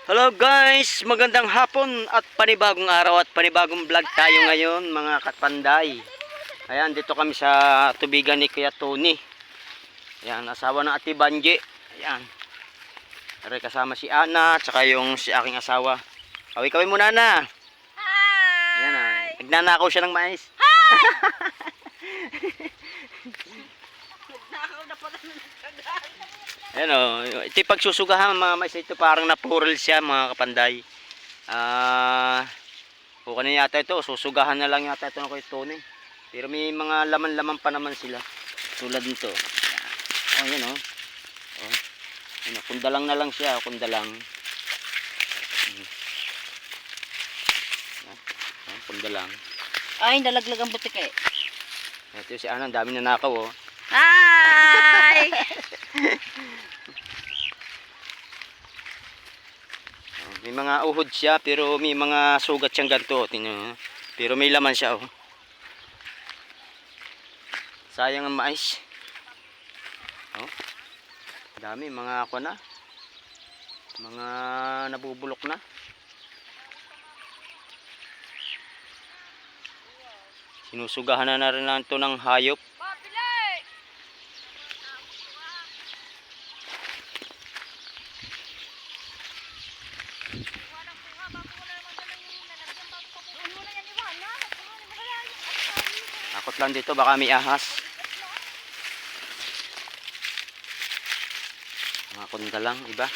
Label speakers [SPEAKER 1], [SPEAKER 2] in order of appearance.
[SPEAKER 1] Hello guys, magandang hapon at panibagong araw at panibagong vlog tayo ngayon mga kapanday. Ayan, dito kami sa tubigan ni Kuya Tony. Ayan, asawa ng Ate Banje. Ayan. Aray, kasama si Ana at saka yung si aking asawa. Kaway-kaway muna na.
[SPEAKER 2] Hi!
[SPEAKER 1] Ayan na, nagnanakaw siya ng mais.
[SPEAKER 2] Nagnakaw na pala ng nagkagaan.
[SPEAKER 1] Ayan o, ito pagsusugahan mga mais ito parang napurol siya mga kapanday. Bukan na yata ito, susugahan na lang yata ito ng Kuya Tony. Pero may mga laman-laman pa naman sila. Tulad nito. Oh, yan oh. Oh. Ano, kundalang na lang siya, kundalang. Kundalang.
[SPEAKER 2] Ay, nalaglag ang butik eh.
[SPEAKER 1] Ito si Ana, ang dami na nakaw oh.
[SPEAKER 2] Hi!
[SPEAKER 1] May mga uhod siya pero may mga sugat siyang ganito. Tingnan, pero may laman siya oh. Sayang ang mais. Oh. Dami mga ako na. Mga nabubulok na. Sinusugahan na rin lang ito ng hayop. Takot lang dito, baka may ahas. Mga kunda lang, iba.